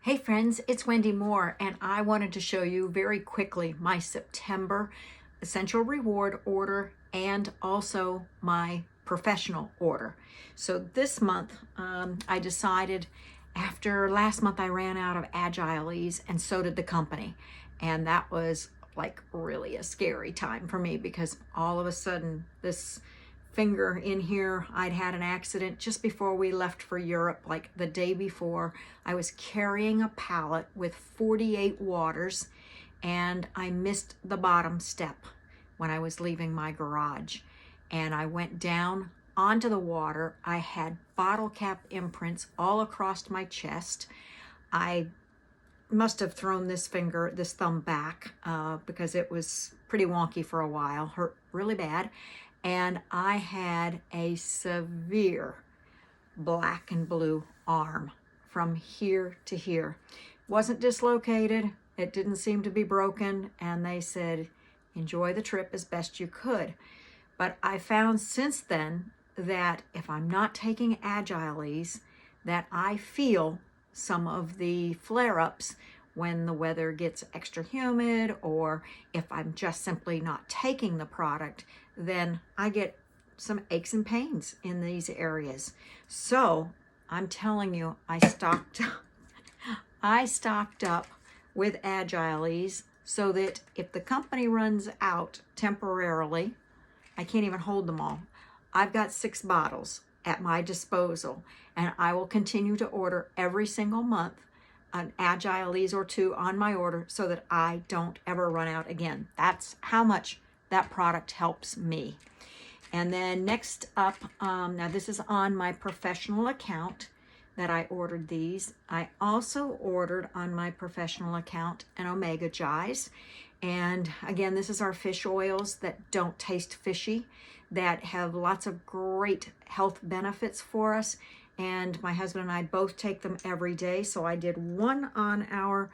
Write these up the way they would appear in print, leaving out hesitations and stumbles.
Hey friends, it's Wendy Moore, and I wanted to show you very quickly my September essential reward order and also my professional order. So this month, I decided after last month I ran out of Agilies, and so did the company. And that was like really a scary time for me because all of a sudden this finger in here, I'd had an accident just before we left for Europe, like the day before. I was carrying a pallet with 48 waters and I missed the bottom step when I was leaving my garage. And I went down onto the water. I had bottle cap imprints all across my chest. I must have thrown this thumb back because it was pretty wonky for a while, hurt really bad. And I had a severe black and blue arm from here to here. Wasn't dislocated, it didn't seem to be broken, and they said, enjoy the trip as best you could. But I found since then that if I'm not taking Agilies, that I feel some of the flare-ups when the weather gets extra humid, or if I'm just simply not taking the product, then I get some aches and pains in these areas. So I'm telling you, I stocked up with Agilies so that if the company runs out temporarily, I can't even hold them all. I've got 6 bottles at my disposal, and I will continue to order every single month an Agilies or 2 on my order so that I don't ever run out again. That's how much that product helps me. And then next up, now this is on my professional account that I ordered these. I also ordered on my professional account an Omega Jize. And again, this is our fish oils that don't taste fishy, that have lots of great health benefits for us. And my husband and I both take them every day. So I did one on our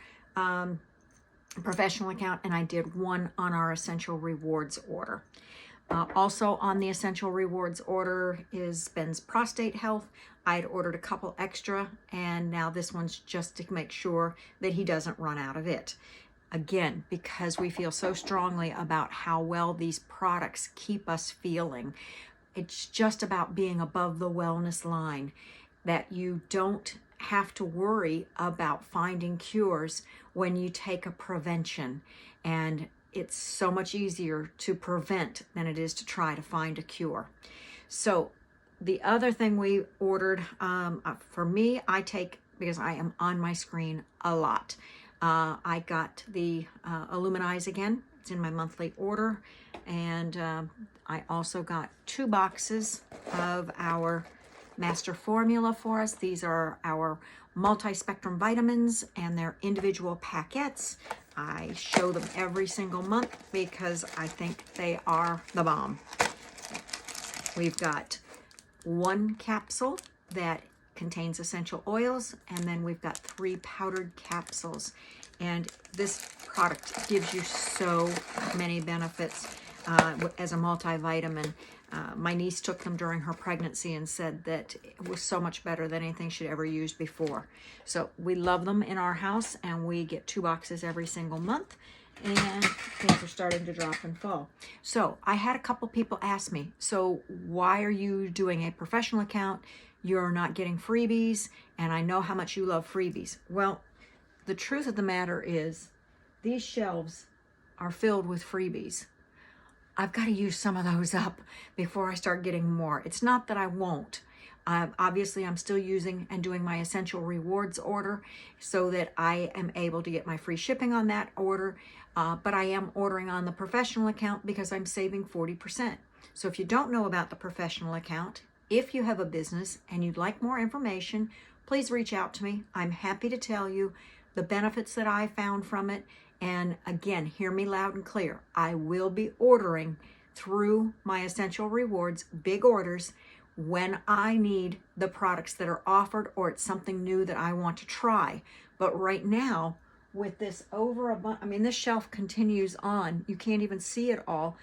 professional account, and I did one on our Essential Rewards order. Also on the Essential Rewards order is Ben's prostate health. I had ordered a couple extra, and now this one's just to make sure that he doesn't run out of it. Again, because we feel so strongly about how well these products keep us feeling. It's just about being above the wellness line, that you don't have to worry about finding cures when you take a prevention. And it's so much easier to prevent than it is to try to find a cure. So the other thing we ordered, for me, I take, because I am on my screen a lot, I got the Illuminize again. It's in my monthly order. And I also got 2 boxes of our master formula for us. These are our multi-spectrum vitamins, and they're individual packets. I show them every single month because I think they are the bomb. We've got 1 capsule that contains essential oils, and then we've got 3 powdered capsules. And this product gives you so many benefits as a multivitamin. My niece took them during her pregnancy and said that it was so much better than anything she'd ever used before. So we love them in our house, and we get 2 boxes every single month, and things are starting to drop and fall. So I had a couple people ask me, so why are you doing a professional account? You're not getting freebies, and I know how much you love freebies. Well, the truth of the matter is these shelves are filled with freebies. I've got to use some of those up before I start getting more. It's not that I won't. Obviously, I'm still using and doing my Essential Rewards order so that I am able to get my free shipping on that order. But I am ordering on the professional account because I'm saving 40%. So if you don't know about the professional account, if you have a business and you'd like more information, please reach out to me. I'm happy to tell you the benefits that I found from it. And again, hear me loud and clear. I will be ordering through my Essential Rewards big orders when I need the products that are offered, or it's something new that I want to try. But right now, with this this shelf continues on. You can't even see it all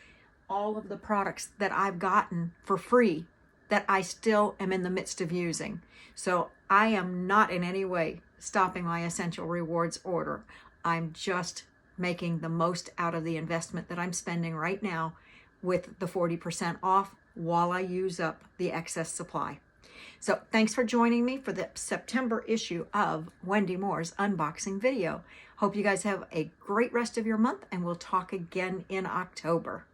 of the products that I've gotten for free that I still am in the midst of using. So I am not in any way stopping my Essential Rewards order. I'm just making the most out of the investment that I'm spending right now with the 40% off while I use up the excess supply. So thanks for joining me for the September issue of Wendy Moore's unboxing video. Hope you guys have a great rest of your month, and we'll talk again in October.